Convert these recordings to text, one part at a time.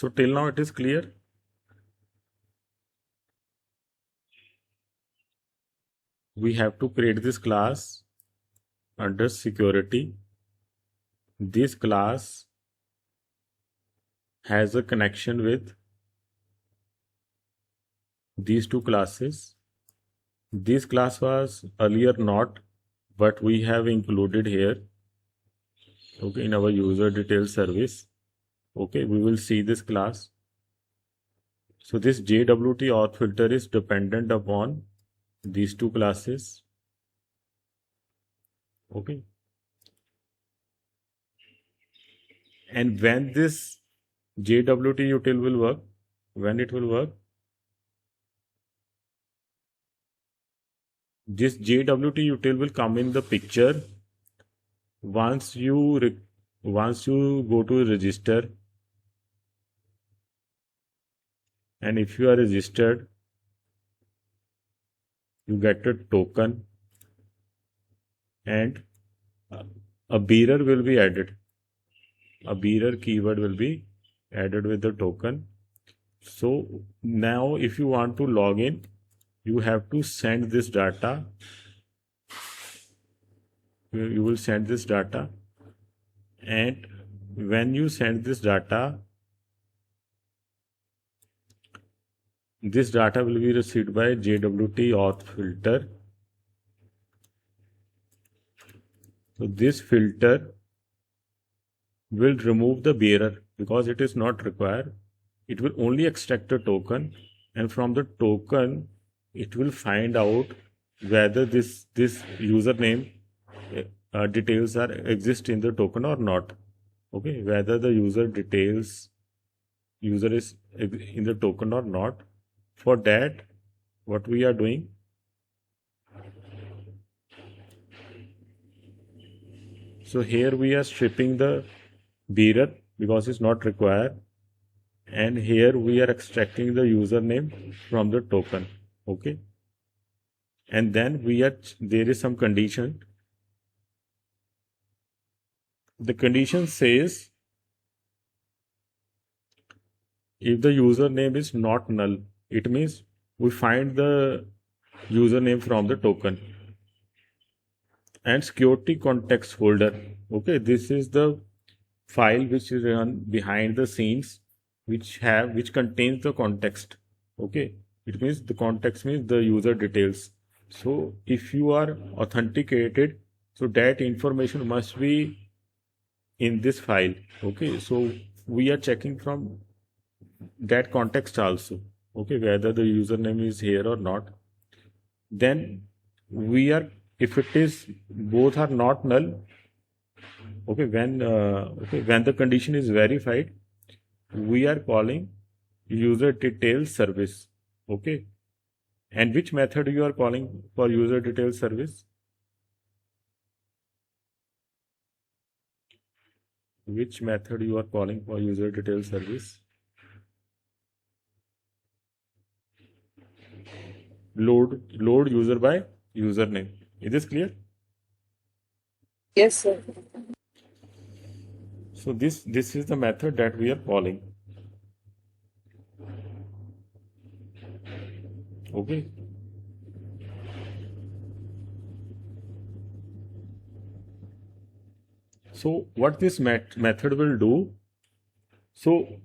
So till now it is clear. We have to create this class under security. This class has a connection with these two classes. This class was earlier not, but we have included here, okay, in our user detail service. Okay, we will see this class. So this JwtAuthFilter is dependent upon these two classes. Okay, and when this JwtUtil will work, when it will work, this JwtUtil will come in the picture once you go to register, and if you are registered, you get a token, and a bearer will be added. A bearer keyword will be added with the token. So now if you want to log in, you have to send this data. You will send this data, and when you send this data will be received by JwtAuthFilter. So this filter will remove the bearer because it is not required. It will only extract a token, and from the token it will find out whether this username details exist in the token or not. Okay, whether the user is in the token or not. For that, what we are doing, so here we are stripping the bearer because it's not required, and here we are extracting the username from the token. Okay, and then there is some condition. The condition says if the username is not null, it means we find the username from the token. And security context folder, okay, this is the file which is run behind the scenes, which contains the context. Okay, it means the context means the user details. So if you are authenticated, so that information must be in this file. Okay, so we are checking from that context also, okay, whether the username is here or not. Then if it is both are not null, okay, when the condition is verified, we are calling user detail service. Okay, and which method you are calling for user detail service? Which method you are calling for user detail service? Load user by username. Is this clear? Yes, sir. So this is the method that we are calling. Okay. So what this method will do? So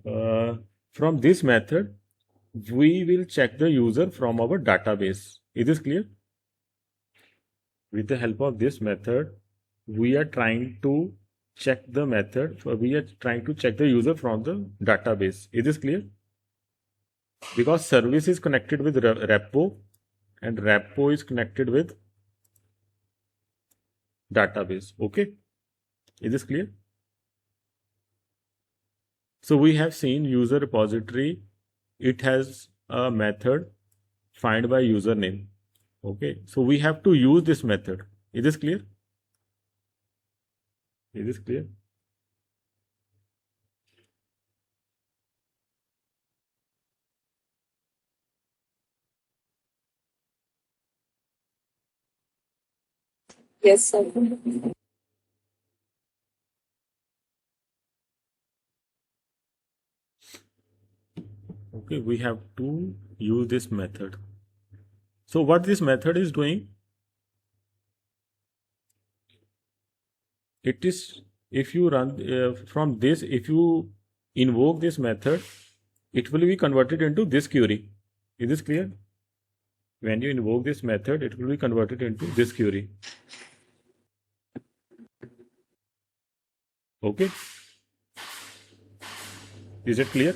from this method, we will check the user from our database. Is this clear? With the help of this method, we are trying to check the user from the database. Is this clear? Because service is connected with repo, and repo is connected with database. Okay, is this clear? So we have seen user repository. It has a method find by username. Okay, so we have to use this method. Is this clear? Is this clear? Yes, sir. Okay, we have to use this method. So what this method is doing, it is, if you run from this, if you invoke this method, it will be converted into this query. Is this clear? When you invoke this method, it will be converted into this query. Okay, is it clear?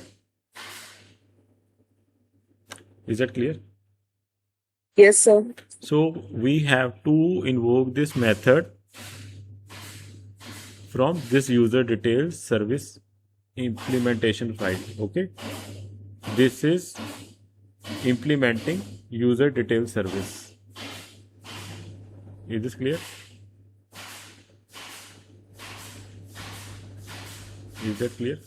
Is that clear? Yes, sir. So we have to invoke this method from this user details service implementation file. Okay, this is implementing user detail service. Is this clear? Is that clear?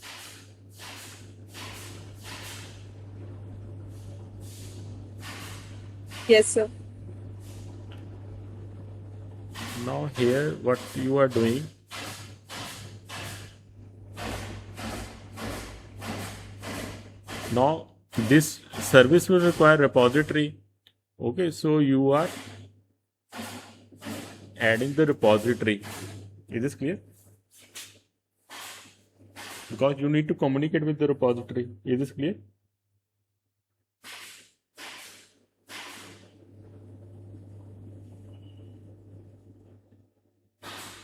Yes, sir. Now here what you are doing, now this service will require repository. Okay, so you are adding the repository. Is this clear? Because you need to communicate with the repository. Is this clear?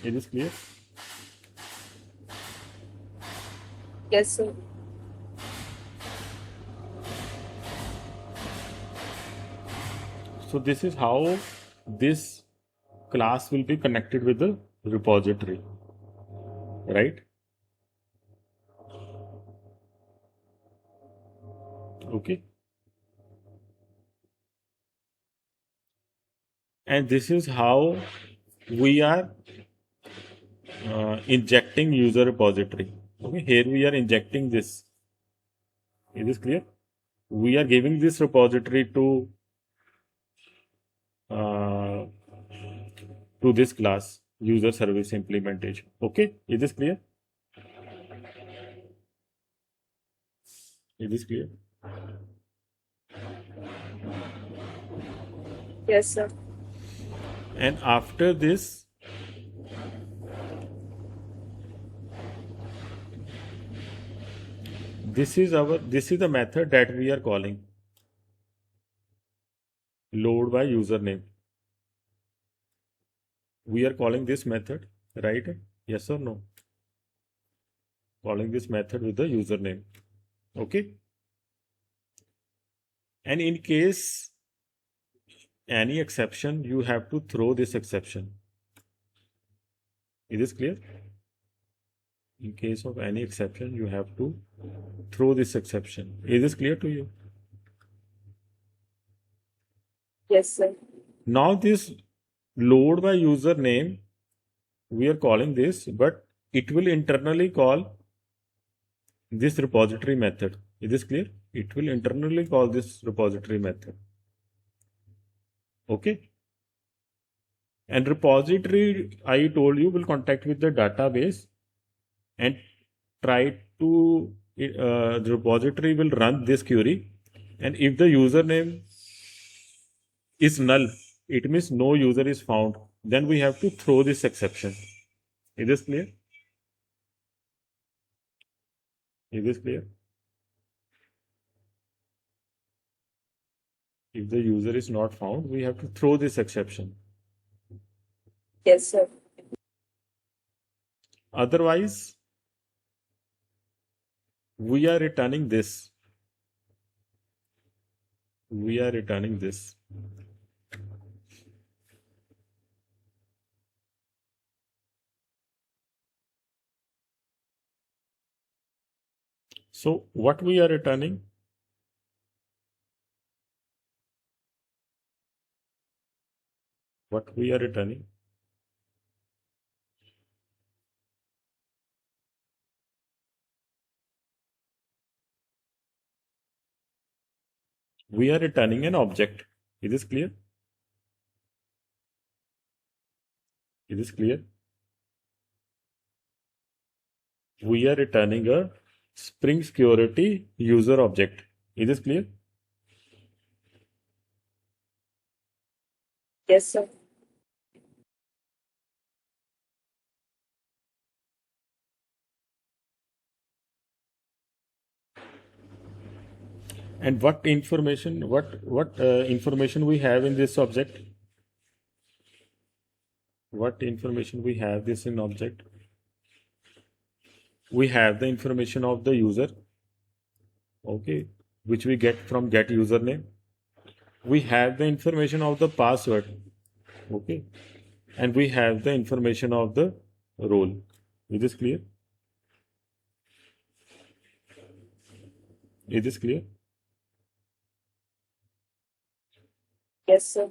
Is this clear? Yes, sir. So this is how this class will be connected with the repository, right? Okay. And this is how we are injecting user repository. Okay, here we are injecting this. Is this clear? We are giving this repository uh, to this class user service implementation. Okay, is this clear? Is this clear? Yes, sir. And after this, this is the method that we are calling load by username. We are calling this method, right? Yes or no? Calling this method with the username. Okay. And in case any exception, you have to throw this exception. Is this clear? In case of any exception, you have to throw this exception. Is this clear to you? Yes, sir. Now this load by username, we are calling this, but it will internally call this repository method. Is this clear? It will internally call this repository method. Okay. And repository, I told you, will contact with the database and try to, the repository will run this query. And if the username is null, it means no user is found. Then we have to throw this exception. Is this clear? Is this clear? If the user is not found, we have to throw this exception. Yes, sir. Otherwise, we are returning this. We are returning this. So what we are returning? What we are returning? We are returning an object. Is this clear? Is this clear? We are returning a Spring Security user object. Is this clear? Yes, sir. And what information, what information we have in this object? What information we have this in object? We have the information of the user, okay, which we get from get username. We have the information of the password, okay, and we have the information of the role. Is this clear? Is this clear? Yes, sir.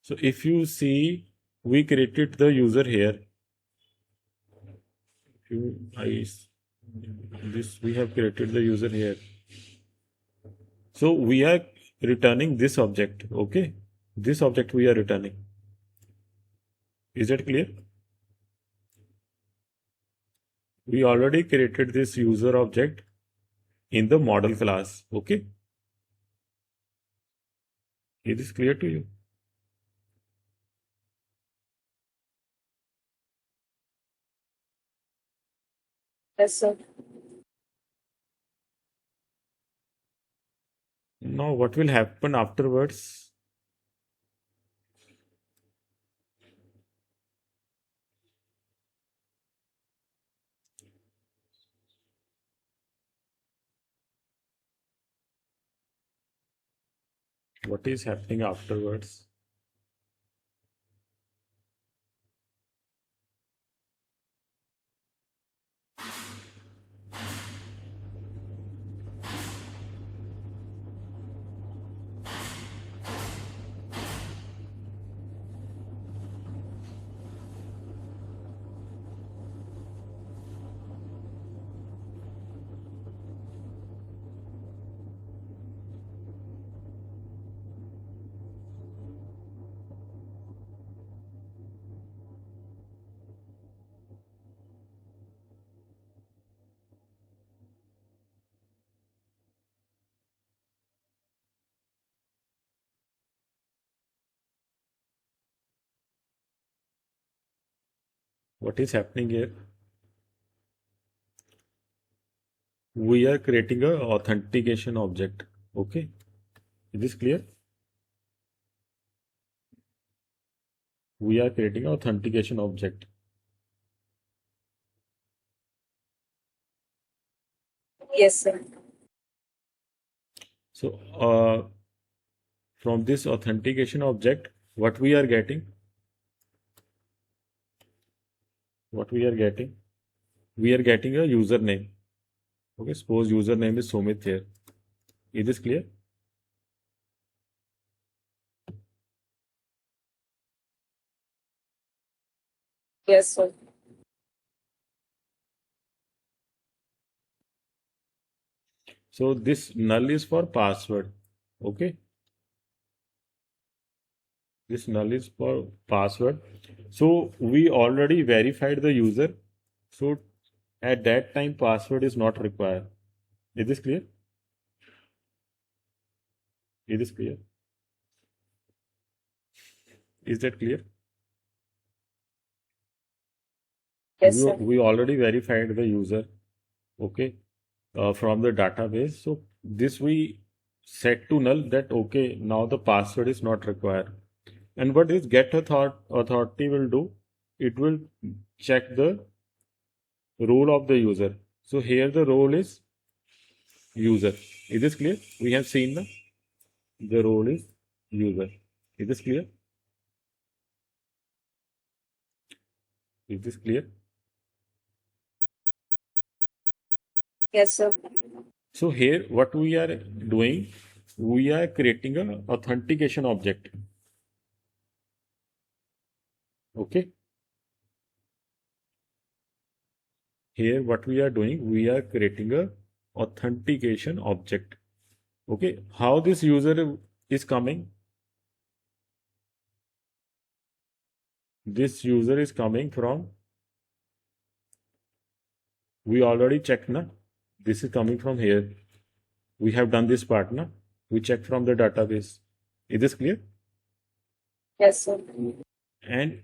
So if you see, we created the user here. This we have created the user here. So we are returning this object, okay? This object we are returning. Is that clear? We already created this user object in the model class, okay? Is this clear to you? Yes, sir. Now what will happen afterwards? What is happening afterwards? What is happening here? We are creating a authentication object, okay? Is this clear? We are creating an authentication object. Yes, sir. So from this authentication object, what we are getting? What we are getting? We are getting a username. Okay, suppose username is Sumit here. Is this clear? Yes, sir. So this null is for password. Okay, this null is for password. So we already verified the user. So at that time, password is not required. Is this clear? Is this clear? Is that clear? Yes, sir. We already verified the user, okay, from the database. So this we set to null that okay, now the password is not required. And what this get authority will do? It will check the role of the user. So here the role is user. Is this clear? We have seen the role is user. Is this clear? Is this clear? Yes, sir. So here what we are doing, we are creating an authentication object. Okay. Here what we are doing, we are creating a authentication object. Okay. How this user is coming? This user is coming from, we already checked na, this is coming from here. We have done this part now. We check from the database. Is this clear? Yes, sir. And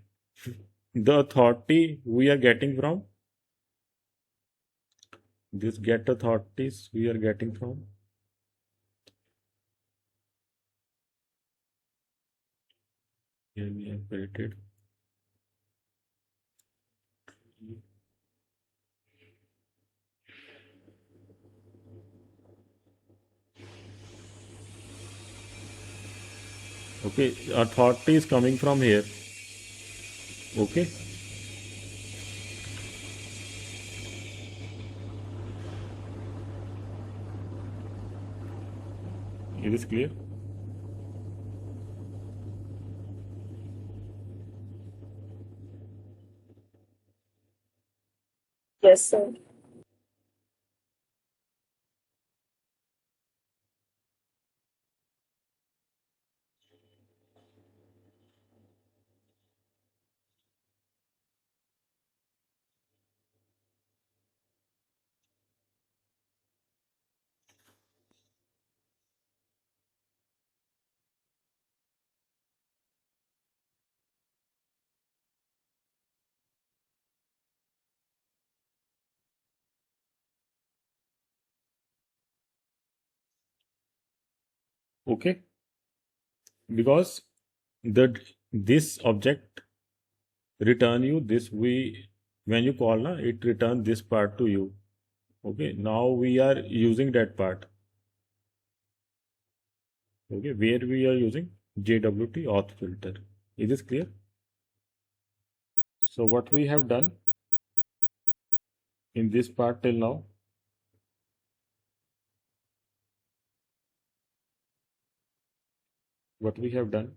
the authority we are getting from this get authorities we are getting from here we have created okay, authority is coming from here. Okay, it is clear. Yes, sir. Okay, because the this object return you this we when you call na it return this part to you. Okay, now we are using that part. Okay, where we are using JWT auth filter. Is this clear? So what we have done in this part till now, what we have done,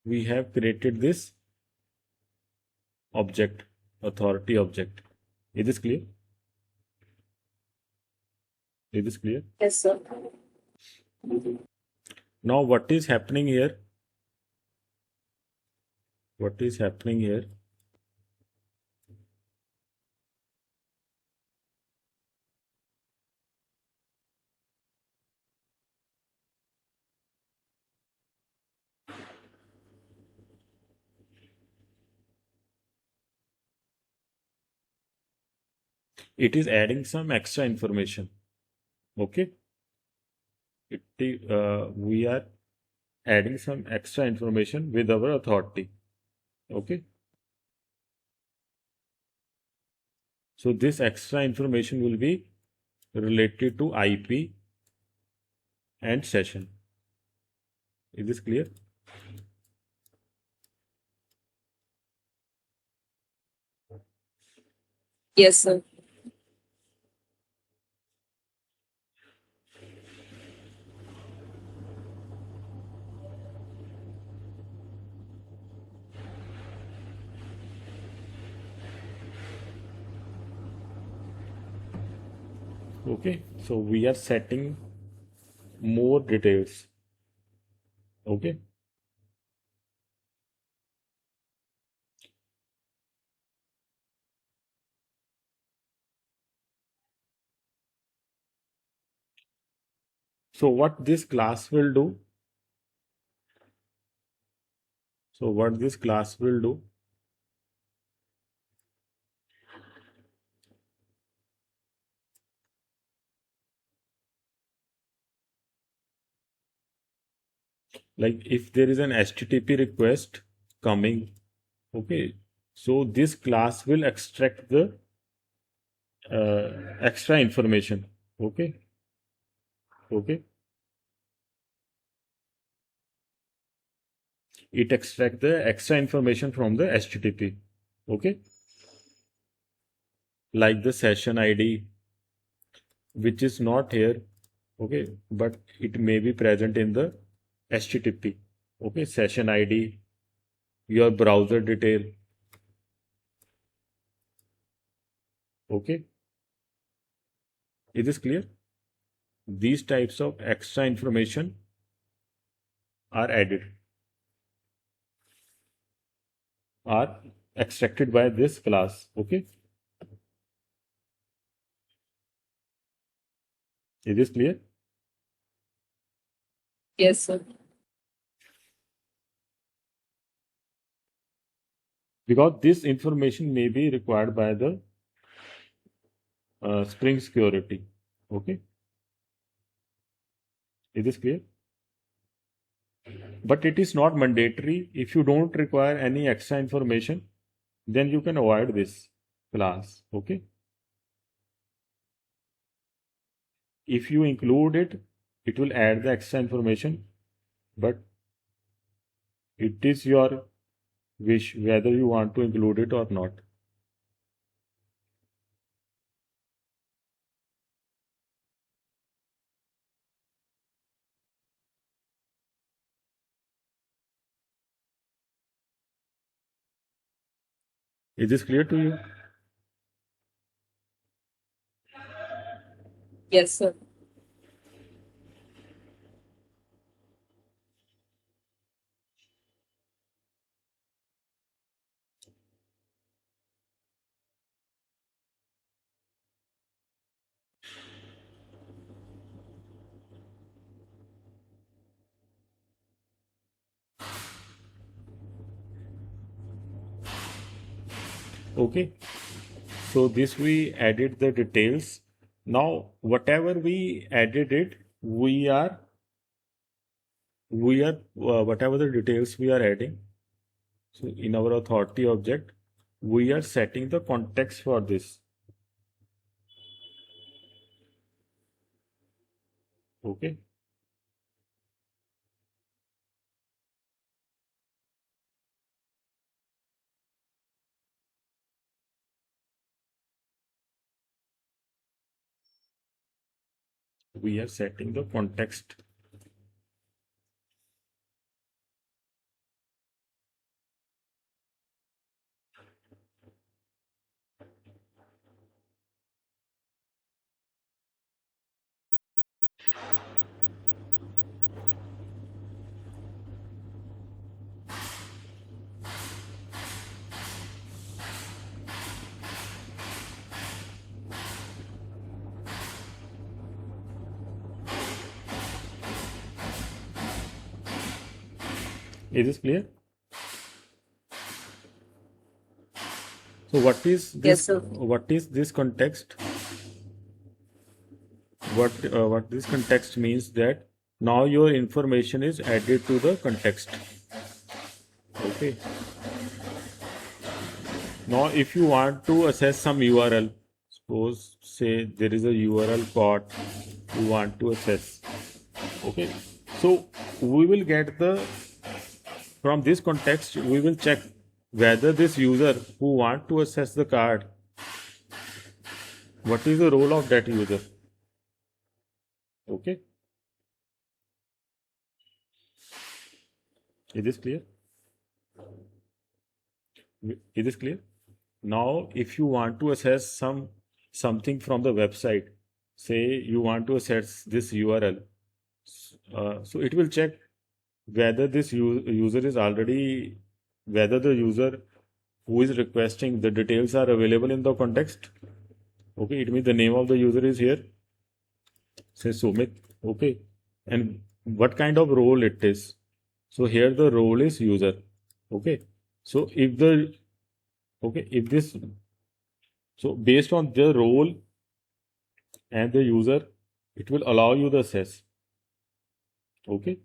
we have created this object, authority object. Is this clear? Is this clear? Yes, sir. Now what is happening here? What is happening here? It is adding some extra information. Okay, we are adding some extra information with our authority. Okay, so this extra information will be related to IP and session. Is this clear? Yes, sir. Okay, so we are setting more details. Okay, so what this class will do, so what this class will do, like if there is an HTTP request coming, okay, so this class will extract the extra information. Okay, okay, it extract the extra information from the HTTP. Okay, like the session ID, which is not here. Okay, but it may be present in the HTTP. Okay, session ID, your browser detail. Okay, is this clear? These types of extra information are added. are extracted by this class. Okay, is this clear? Yes, sir. Because this information may be required by the Spring security. Okay, is this clear? But it is not mandatory. If you don't require any extra information, then you can avoid this class. Okay, if you include it, it will add the extra information, but it is your wish whether you want to include it or not. Is this clear to you? Yes, sir. Okay, so this we added the details. Now whatever we added it, we are whatever the details we are adding, so in our authority object we are setting the context for this. Okay, we are setting the context. Is this clear? So what is Yes, this? sir. What is this context? What this context means that now your information is added to the context. Okay. Now if you want to access some URL, suppose say there is a URL part you want to access. Okay. So we will get the from this context we will check whether this user who want to access the card, what is the role of that user. Okay, is this clear? Is this clear? Now if you want to access something from the website, say you want to access this URL, so it will check whether this user is already, whether the user who is requesting the details are available in the context. Okay, it means the name of the user is here, say Sumit. Okay, and what kind of role it is. So here the role is user. Okay, so if the okay if this, so based on the role and the user, it will allow you the access. Okay,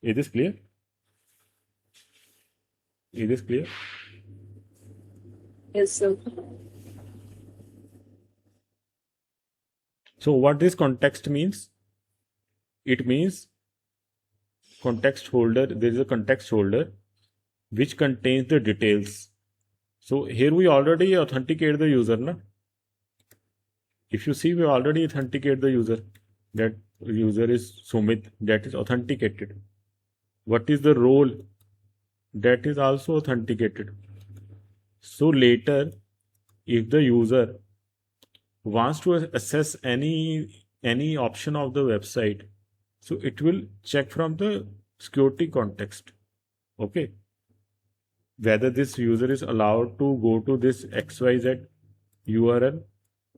is this clear? Is this clear? Yes, sir. So what this context means? It means context holder. There is a context holder which contains the details. So here we already authenticate the user, na? If you see, we already authenticate the user. That user is Sumit. That is authenticated. What is the role? That is also authenticated. So later, if the user wants to access any option of the website, so it will check from the security context. Okay, whether this user is allowed to go to this XYZ URL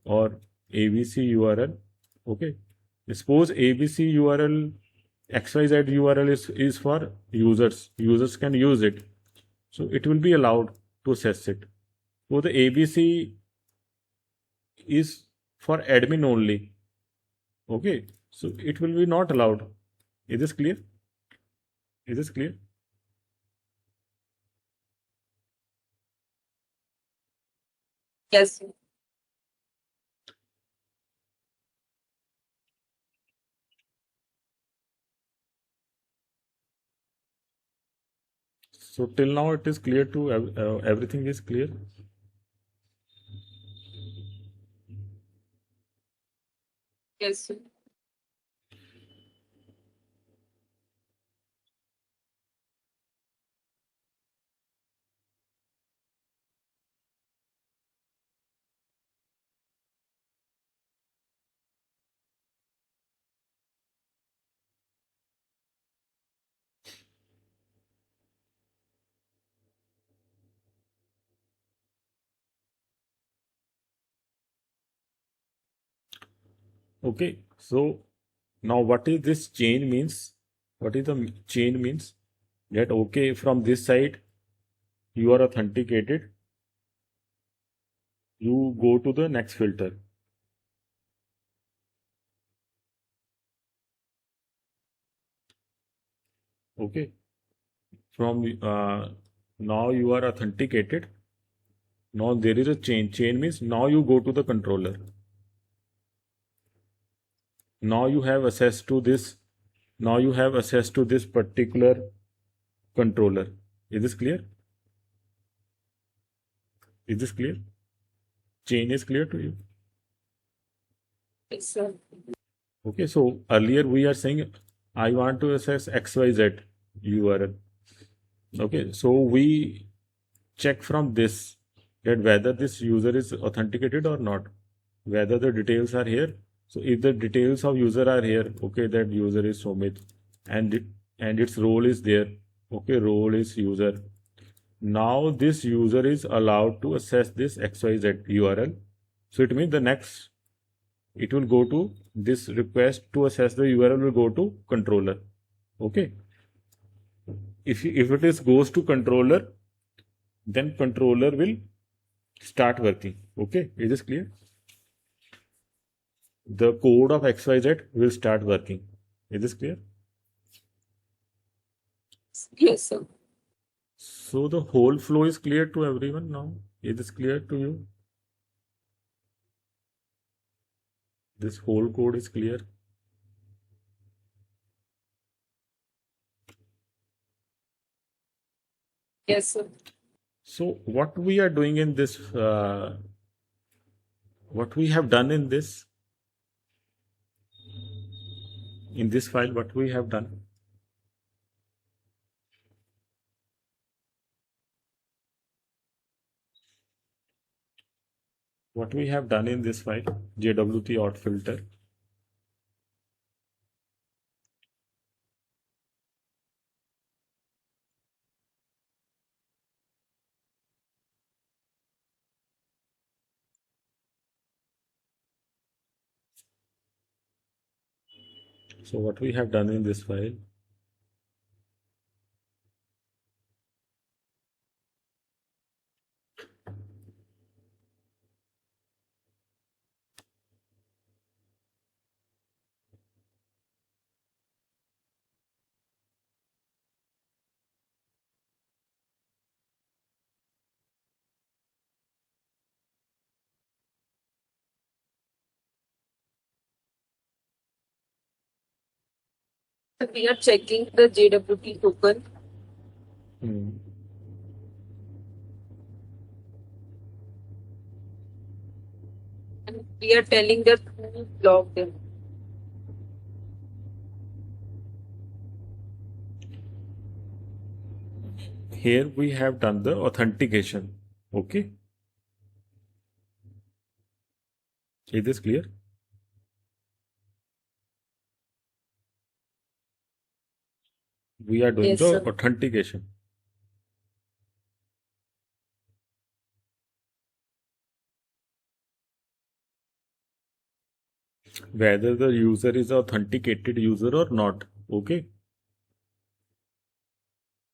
or ABC URL. Okay, suppose ABC URL, XYZ URL is for users. Users can use it. So it will be allowed to access it. So the ABC is for admin only. Okay, so it will be not allowed. Is this clear? Is this clear? Yes, sir. So till now it is clear to everything is clear. Yes, sir. Okay, so now what is this chain means? What is the chain means? That okay, from this side you are authenticated, you go to the next filter. Okay, from now you are authenticated. Now there is a chain. Chain means now you go to the controller. Now you have access to this. Now you have access to this particular controller. Is this clear? Is this clear? Chain is clear to you? Yes, sir. Okay, so earlier we are saying I want to access XYZ URL. Okay, so we check from this that whether this user is authenticated or not, whether the details are here. So if the details of user are here, okay, that user is Somit, and its role is there. Okay, role is user. Now this user is allowed to access this XYZ URL. So it means the next it will go to this request to access the URL will go to controller. Okay. If it is goes to controller, then controller will start working. Okay. Is this clear? The code of XYZ will start working. Is this clear? Yes, sir. So the whole flow is clear to everyone now. Is this clear to you? This whole code is clear. Yes, sir. So what we are doing in this, what we have done in this file, what we have done. What we have done in this file, JwtAuthFilter. So what we have done in this file, We are checking the JWT token hmm, and we are telling that who logged in. here we have done the authentication. Okay, is this clear? We are doing Yes, the sir. authentication. Whether the user is authenticated user or not. Okay.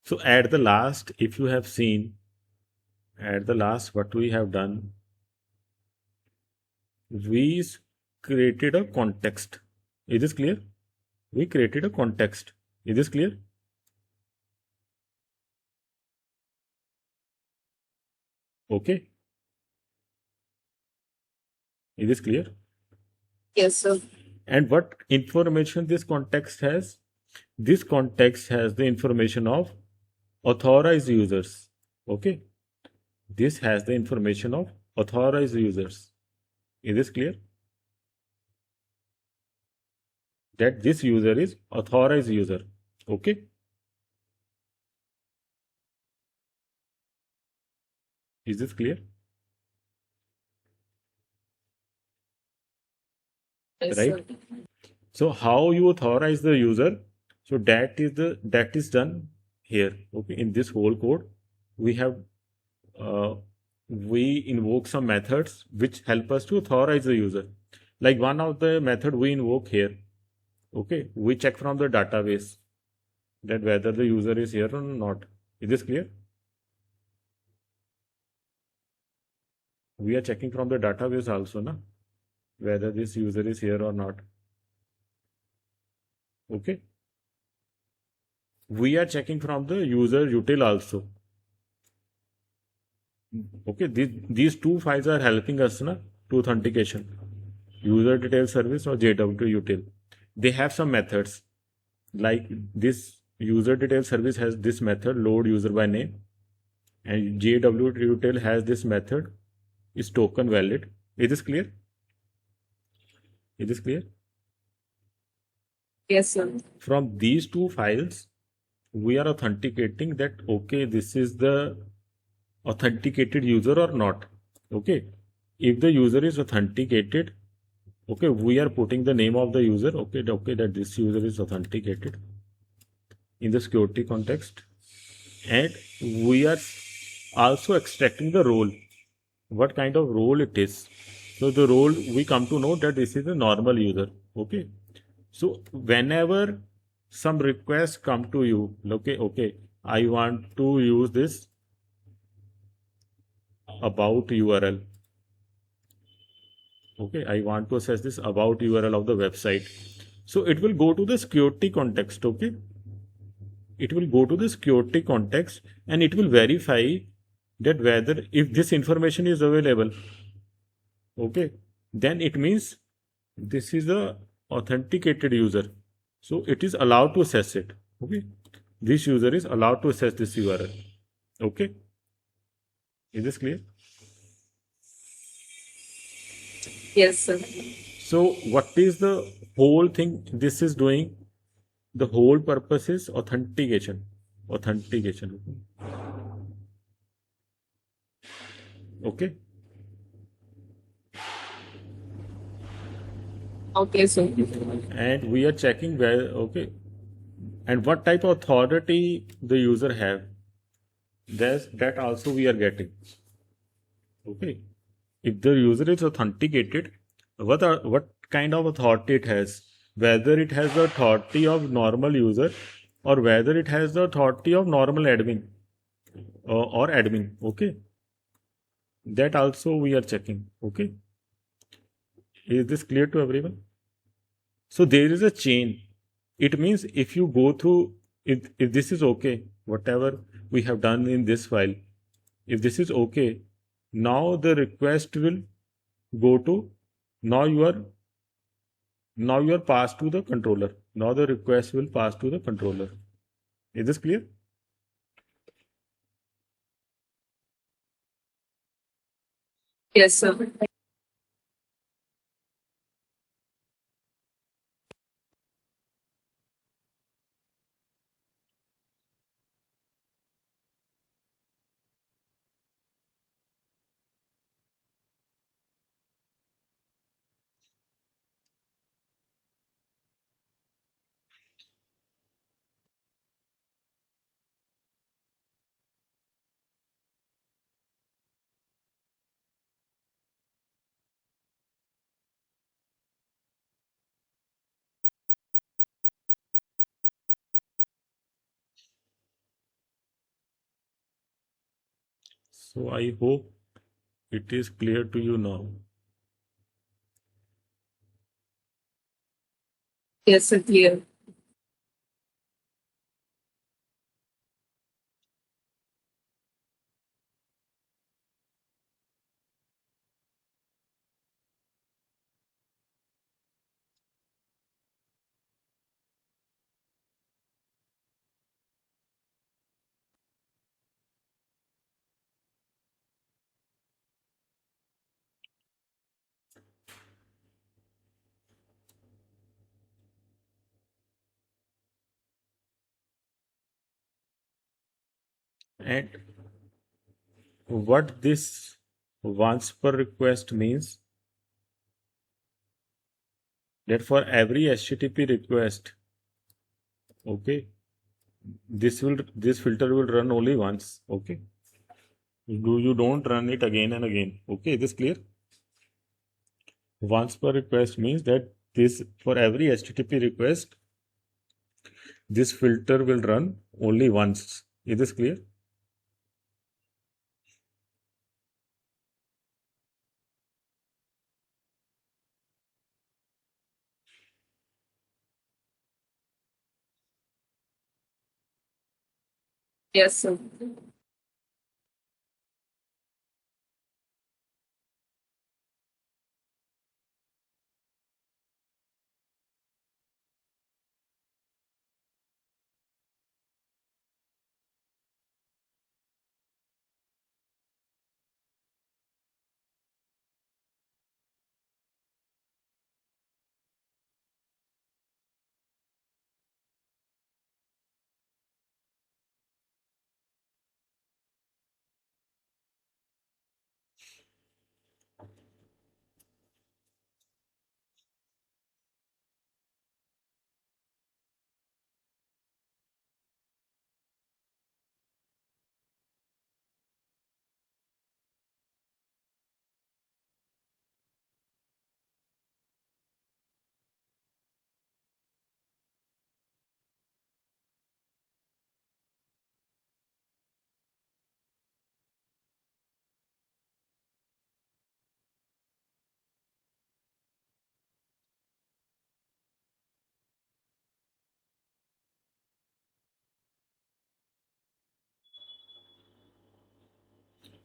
So at the last, if you have seen, at the last, what we have done, we created a context. Is this clear? We created a context. Is this clear? Okay. Is this clear? Yes, sir. And what information this context has? This context has the information of authorized users. Okay. This has the information of authorized users. Is this clear? That this user is authorized user. Okay. Is this clear? Yes, Right? sir. So how you authorize the user? So that is done here. Okay. In this whole code, we have uh, we invoke some methods which help us to authorize the user. Like one of the method we invoke here. Okay. We check from the database that whether the user is here or not. Is this clear? We are checking from the database also, na, whether this user is here or not. Okay. We are checking from the user util also. Okay. These two files are helping us na, to authentication. User detail service or JwtAuthFilter. They have some methods like this user detail service has this method load user by name, and JwtAuthFilter has this method is token valid. Is this clear? Is this clear? Yes, sir. From these two files, we are authenticating that okay, this is the authenticated user or not. Okay, if the user is authenticated, okay, we are putting the name of the user. Okay, that this user is authenticated in the security context, and we are also extracting the role, what kind of role it is. So the role we come to know that this is a normal user. Okay, so whenever some requests come to you, okay, I want to use this about URL. Okay, I want to access this about URL of the website. So it will go to the security context. Okay, it will go to the security context and it will verify that whether if this information is available, okay, then it means this is a authenticated user, so it is allowed to access it. Okay, this user is allowed to access this URL. Okay, is this clear? Yes, sir. So what is the whole thing this is doing? The whole purpose is authentication. Okay, Okay, sir. and we are checking where, okay, and what type of authority the user have. That also we are getting. Okay, if the user is authenticated, what kind of authority it has, whether it has the authority of normal user or whether it has the authority of normal admin or admin. Okay, that also we are checking. Okay, is this clear to everyone? So there is a chain. It means if you go through, if this is okay, whatever we have done in this file, if this is okay, now the request will go to, now you are passed to the controller. Now the request will pass to the controller. Is this clear? Yes, sir. So I hope it is clear to you now. Yes, sir, clear. And what this once per request means, that for every HTTP request, okay, this filter will run only once. Okay, you don't run it again and again. Okay, is this clear? Once per request means that this, for every HTTP request, this filter will run only once. Is this clear? Yes, sir.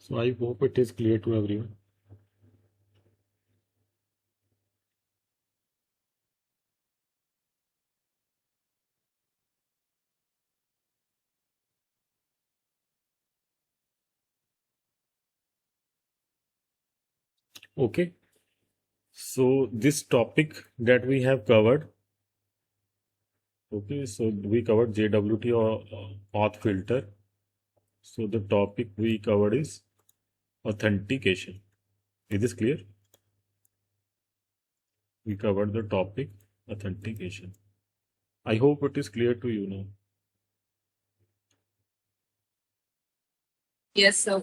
So I hope it is clear to everyone. Okay. So this topic that we have covered, okay, so we covered JWT or auth filter. So the topic we covered is authentication. Is this clear? We covered the topic authentication. I hope it is clear to you now. Yes, sir.